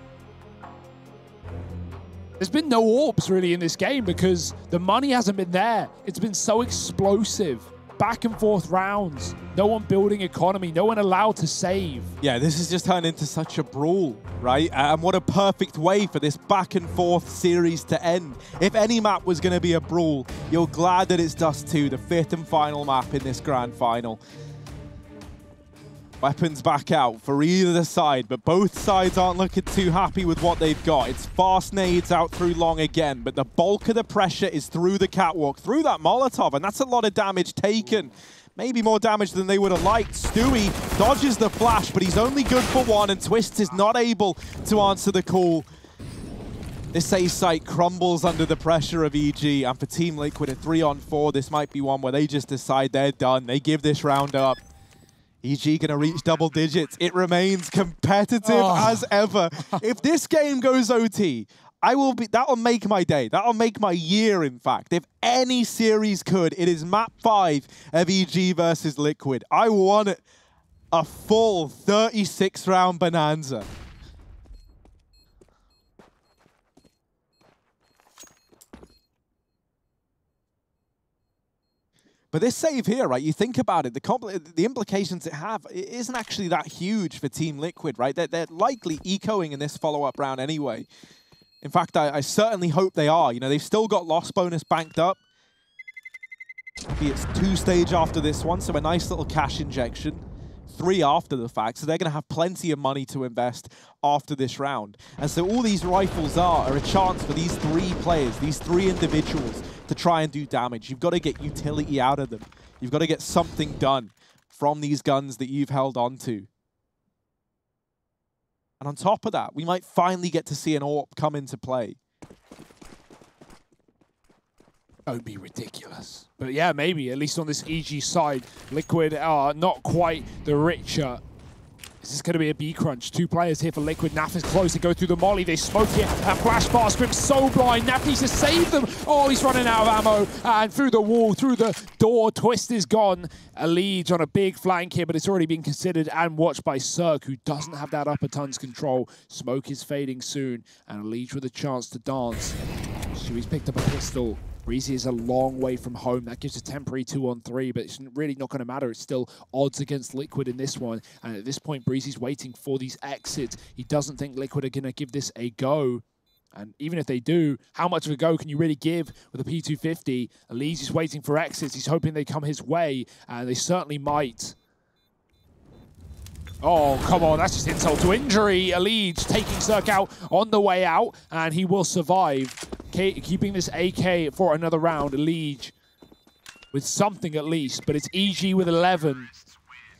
B: There's been no AWPs really in this game because the money hasn't been there. It's been so explosive. Back and forth rounds. No one building economy. No one allowed to save.
A: Yeah, this has just turned into such a brawl, right? And what a perfect way for this back and forth series to end. If any map was going to be a brawl, you're glad that it's Dust2, the 5th and final map in this grand final. Weapons back out for either side, but both sides aren't looking too happy with what they've got. It's fast nades out through long again, but the bulk of the pressure is through the catwalk, through that Molotov, and that's a lot of damage taken. Maybe more damage than they would have liked. Stewie dodges the flash, but he's only good for one, and Twist is not able to answer the call. This A site crumbles under the pressure of EG, and for Team Liquid at 3-on-4, this might be one where they just decide they're done. They give this round up. EG gonna reach double digits. It remains competitive as ever. If this game goes OT, that'll make my day. That'll make my year, in fact. If any series could, it is map 5 of EG versus Liquid. I want a full 36-round bonanza. But this save here, right, you think about it, the implications it isn't actually that huge for Team Liquid, right? They're likely ecoing in this follow-up round anyway. In fact, I certainly hope they are. You know, they've still got loss bonus banked up. Maybe it's 2-stage after this one, so a nice little cash injection. 3 after the fact, so they're going to have plenty of money to invest after this round. And so all these rifles are a chance for these 3 players, these 3 individuals, to try and do damage. You've got to get utility out of them. You've got to get something done from these guns that you've held on to. And on top of that, we might finally get to see an AWP come into play.
B: That would be ridiculous. But yeah, maybe, at least on this EG side, Liquid are not quite the richer. This is going to be a B crunch. 2 players here for Liquid. Naf is close to go through the molly. They smoke it and flash bar script so blind. Naf needs to save them. Oh, he's running out of ammo. And through the wall, through the door, Twist is gone. A lead on a big flank here, but it's already been considered and watched by Cirque, who doesn't have that upper tons control. Smoke is fading soon, and a lead with a chance to dance. Stewie's picked up a pistol. Breezy is a long way from home. That gives a temporary 2-on-3, but it's really not going to matter. It's still odds against Liquid in this one. And at this point, Breezy's waiting for these exits. He doesn't think Liquid are going to give this a go. And even if they do, how much of a go can you really give with a P250? Elise is waiting for exits. He's hoping they come his way, and they certainly might. Oh, come on, that's just insult to injury. Elise taking Cirque out on the way out, and he will survive. Keeping this AK for another round. Elise with something at least, but it's EG with 11.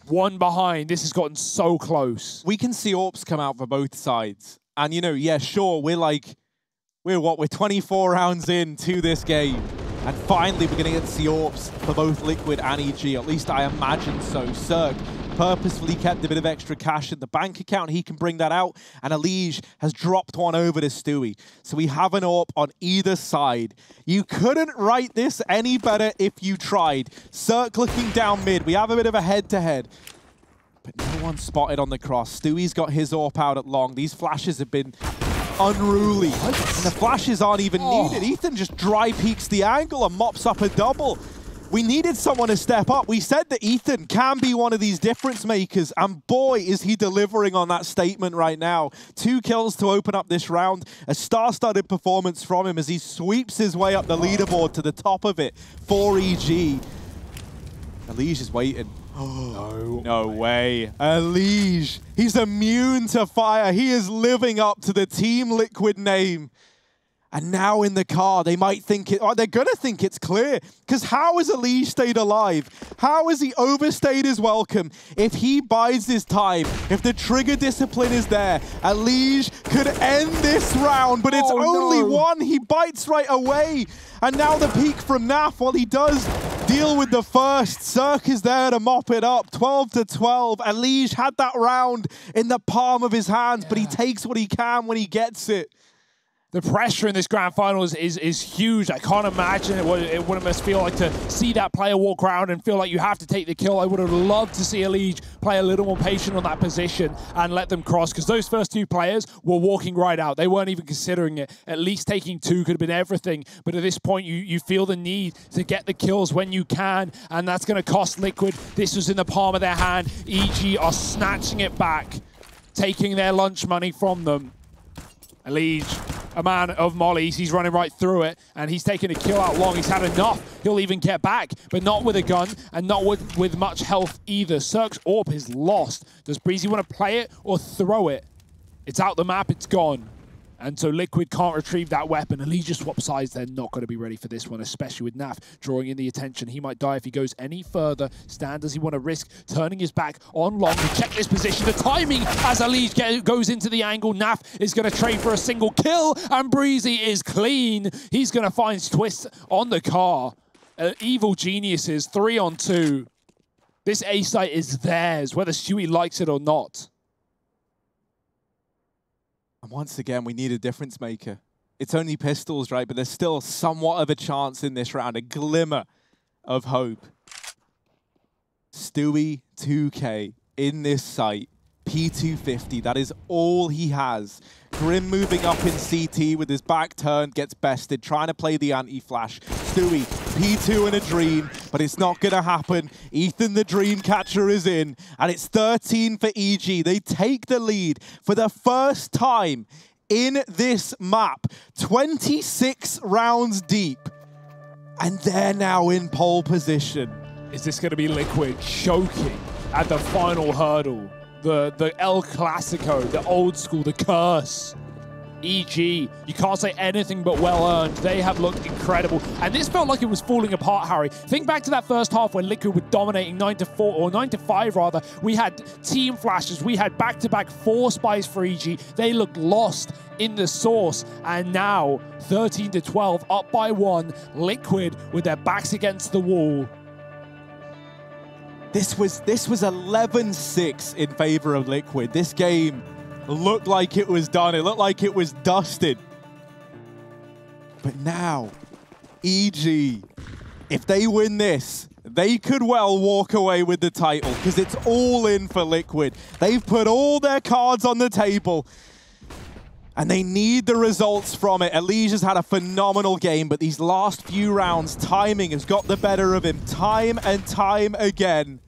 B: 1 behind. This has gotten so close.
A: We can see AWPs come out for both sides. And, you know, yeah, sure, we're 24 rounds into this game. And finally, we're going to get to see AWPs for both Liquid and EG. At least I imagine so. Cirque purposefully kept a bit of extra cash in the bank account. He can bring that out. And Elige has dropped one over to Stewie. So we have an AWP on either side. You couldn't write this any better if you tried. Cirque looking down mid. We have a bit of a head-to-head. But no one spotted on the cross. Stewie's got his AWP out at long. These flashes have been unruly. And the flashes aren't even needed. Ethan just dry peeks the angle and mops up a double. We needed someone to step up. We said that Ethan can be one of these difference makers, and boy, is he delivering on that statement right now. 2 kills to open up this round. A star-studded performance from him as he sweeps his way up the leaderboard to the top of it for EG. Elige is waiting. No way. Elige, he's immune to fire. He is living up to the Team Liquid name. And now in the car, they might think it, or they're going to think it's clear. Because how has Elige stayed alive? How has he overstayed his welcome? If he bides his time, if the trigger discipline is there, Elige could end this round, but it's only 1. He bites right away. And now the peak from Naf, while he does deal with the first. Cirque is there to mop it up, 12-12. Elige had that round in the palm of his hands, but he takes what he can when he gets it.
B: The pressure in this grand final is huge. I can't imagine what it must feel like to see that player walk around and feel like you have to take the kill. I would have loved to see Elige play a little more patient on that position and let them cross, because those first two players were walking right out. They weren't even considering it. At least taking two could have been everything. But at this point, you feel the need to get the kills when you can, and that's going to cost Liquid. This was in the palm of their hand. EG are snatching it back, taking their lunch money from them. Elige, a man of mollies, he's running right through it, and he's taking a kill out long. He's had enough. He'll even get back, but not with a gun, and not with much health either. Cirque's AWP is lost. Does Breezy want to play it or throw it? It's out the map, it's gone. And so Liquid can't retrieve that weapon. Elige swap sides, they're not going to be ready for this one, especially with Naf drawing in the attention. He might die if he goes any further. Stan, does he want to risk turning his back on long to check this position? The timing as Elige goes into the angle. Naf is going to trade for a single kill, and Breezy is clean. He's going to find Twist on the car. Evil Geniuses, 3-on-2. This A site is theirs, whether Stewie likes it or not.
A: And once again, we need a difference maker. It's only pistols, right? But there's still somewhat of a chance in this round, a glimmer of hope. Stewie 2K in this site, P250, that is all he has. Grim moving up in CT with his back turned, gets bested, trying to play the anti-flash. Stewie, P2 in a dream, but it's not going to happen. Ethan the Dreamcatcher is in, and it's 13 for EG. They take the lead for the first time in this map, 26 rounds deep, and they're now in pole position.
B: Is this going to be Liquid choking at the final hurdle? The El Clasico, the old school, the curse. EG, you can't say anything but well earned. They have looked incredible. And this felt like it was falling apart, Harry. Think back to that first half when Liquid were dominating 9-4, or 9-5 rather. We had team flashes. We had back-to-back 4 spies for EG. They looked lost in the source. And now, 13-12, up by 1. Liquid with their backs against the wall.
A: This was 11-6 in favor of Liquid. This game looked like it was done. It looked like it was dusted. But now, EG, if they win this, they could well walk away with the title, because it's all in for Liquid. They've put all their cards on the table, and they need the results from it. Elige has had a phenomenal game, but these last few rounds, timing has got the better of him time and time again.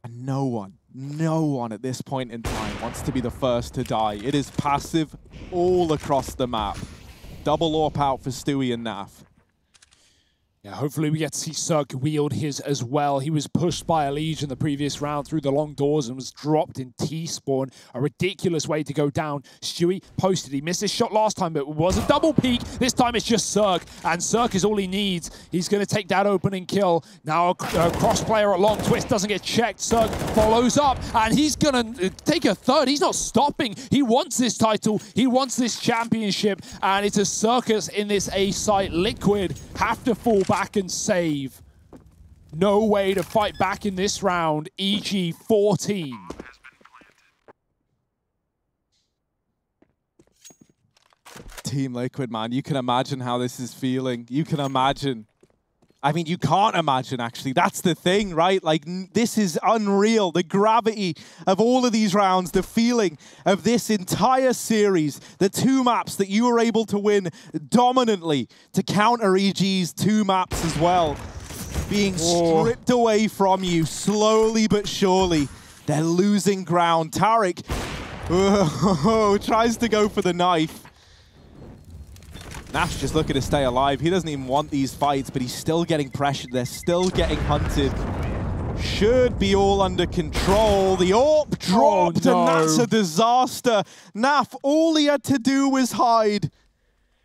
A: And no one at this point in time wants to be the first to die. It is passive all across the map. Double AWP out for Stewie and Naf.
B: Yeah, hopefully we get to see Cirque wield his as well. He was pushed by Elige in the previous round through the long doors and was dropped in T-spawn. A ridiculous way to go down. Stewie posted. He missed his shot last time, but it was a double peek. This time it's just Cirque, and Cirque is all he needs. He's going to take that opening kill. Now a cross player at long. Twist doesn't get checked. Cirque follows up, and he's going to take a third. He's not stopping. He wants this title. He wants this championship, and it's a circus in this A site. Liquid have to fall back and save. No way to fight back in this round. EG 14.
A: Team Liquid, man, you can imagine how this is feeling. You can imagine. I mean, you can't imagine, actually. That's the thing, right? Like, this is unreal. The gravity of all of these rounds, the feeling of this entire series, the 2 maps that you were able to win dominantly to counter EG's 2 maps as well, being stripped away from you slowly but surely. They're losing ground. Tariq tries to go for the knife. Naf's just looking to stay alive. He doesn't even want these fights, but he's still getting pressured. They're still getting hunted. Should be all under control. The AWP dropped, and that's a disaster. Naf, all he had to do was hide.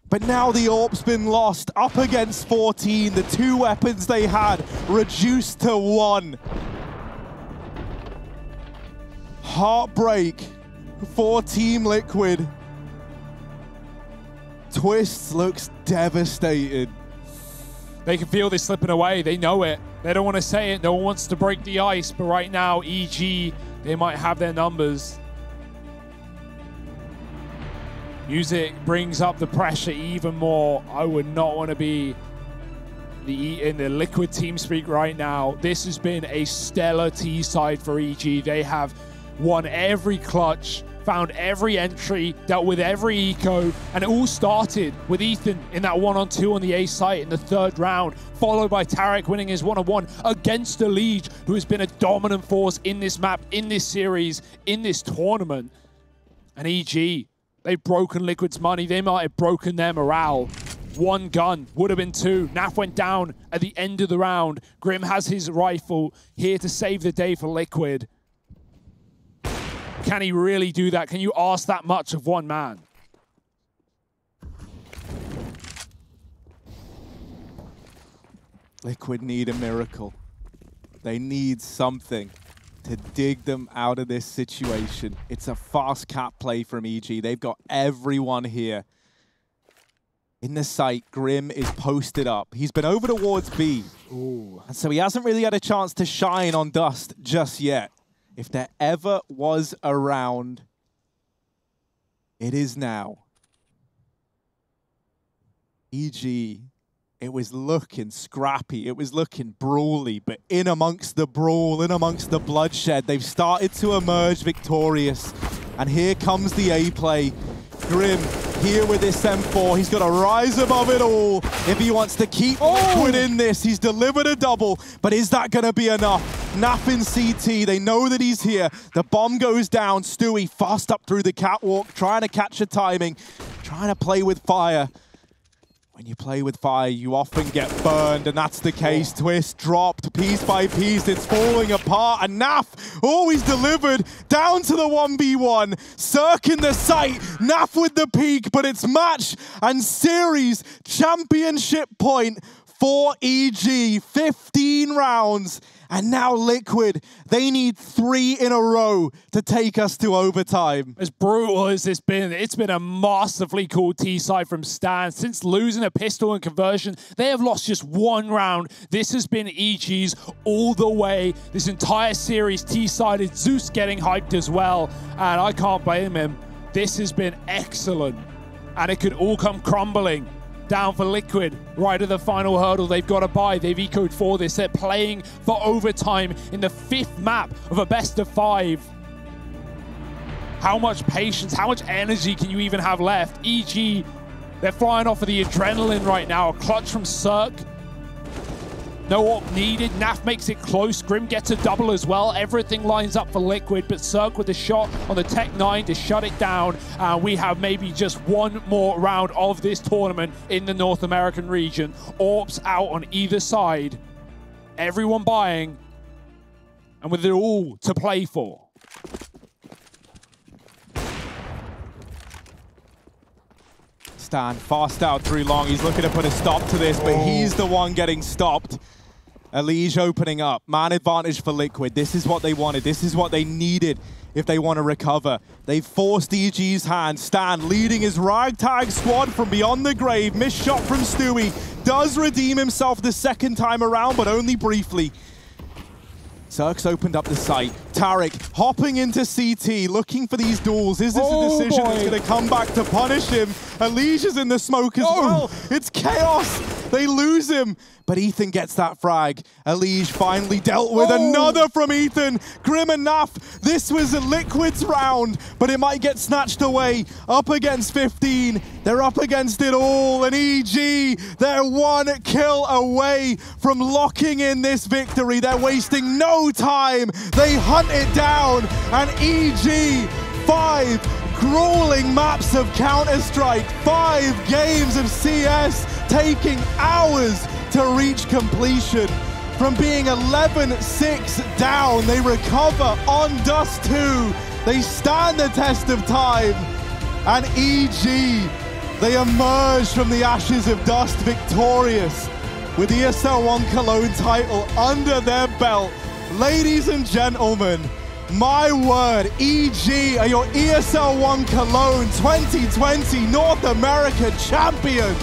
A: But now the AWP's been lost. Up against 14, the 2 weapons they had reduced to 1. Heartbreak for Team Liquid. Twist looks devastated.
B: They can feel this slipping away. They know it. They don't want to say it. No one wants to break the ice. But right now, EG, they might have their numbers. Music brings up the pressure even more. I would not want to be in the Liquid team speak right now. This has been a stellar T side for EG. They have won every clutch, found every entry, dealt with every eco, and it all started with Ethan in that 1-on-2 on the A site in the 3rd round, followed by Tarek winning his 1-on-1 against Elige, who has been a dominant force in this map, in this series, in this tournament. And EG, they've broken Liquid's money. They might have broken their morale. 1 gun, would have been 2. Naf went down at the end of the round. Grim has his rifle here to save the day for Liquid. Can he really do that? Can you ask that much of one man?
A: Liquid need a miracle. They need something to dig them out of this situation. It's a fast cap play from EG. They've got everyone here. In the site, Grim is posted up. He's been over towards B.
B: Ooh.
A: And so he hasn't really had a chance to shine on Dust just yet. If there ever was a round, it is now. EG, it was looking scrappy, it was looking brawly, but in amongst the brawl, in amongst the bloodshed, they've started to emerge victorious. And here comes the A play. Grim here with this M4. He's got to rise above it all if he wants to keep Liquid in this. He's delivered a double, but is that going to be enough? Naf in CT, they know that he's here. The bomb goes down. Stewie fast up through the catwalk, trying to catch a timing, trying to play with fire. When you play with fire, you often get burned, and that's the case. Twist dropped piece by piece. It's falling apart, and Naf always delivered down to the 1v1. Circ in the sight, Naf with the peak, but it's match and series championship point for EG. 15 rounds. And now Liquid, they need 3 in a row to take us to overtime.
B: As brutal as it's been a masterfully cool T-side from Stan. Since losing a pistol and conversion, they have lost just 1 round. This has been EG's all the way. This entire series T-sided, Zeus getting hyped as well. And I can't blame him. This has been excellent. And it could all come crumbling down for Liquid right at the final hurdle. They've got to buy. They've ecoed for this. They're playing for overtime in the 5th map of a best of 5. How much patience, how much energy can you even have left? EG, they're flying off of the adrenaline right now. A clutch from Circ. No AWP needed. Naf makes it close. Grim gets a double as well. Everything lines up for Liquid, but Circ with a shot on the Tech 9 to shut it down. We have maybe just 1 more round of this tournament in the North American region. AWPs out on either side. Everyone buying, and with it all to play for.
A: Stan fast out through long. He's looking to put a stop to this, but he's the one getting stopped. Elige opening up. Man advantage for Liquid. This is what they wanted. This is what they needed if they want to recover. They've forced EG's hand. Stan leading his ragtag squad from beyond the grave. Missed shot from Stewie. Does redeem himself the 2nd time around, but only briefly. Circ's opened up the site. Tarek hopping into CT, looking for these duels. Is this a decision that's going to come back to punish him? Elige is in the smoke as well. It's chaos. They lose him. But Ethan gets that frag. Elige finally dealt with another from Ethan. Grim and Naf, this was a Liquid's round, but it might get snatched away. Up against 15. They're up against it all. And EG, they're 1 kill away from locking in this victory. They're wasting no time. They hunt it down. And EG, 5 grueling maps of Counter-Strike, 5 games of CS, taking hours to reach completion. From being 11-6 down, they recover on Dust2. They stand the test of time. And EG, they emerge from the ashes of Dust victorious with ESL One Cologne title under their belt. Ladies and gentlemen, my word, EG are your ESL One Cologne 2020 North America champions.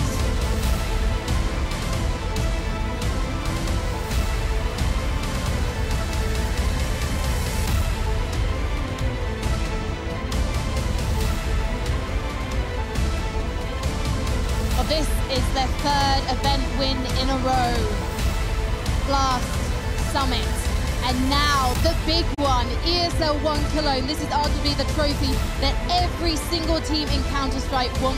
D: this is their third event win in a row. Blast, Summit, and now the big one, ESL One Cologne. This is arguably the trophy that every single team in Counter-Strike wants.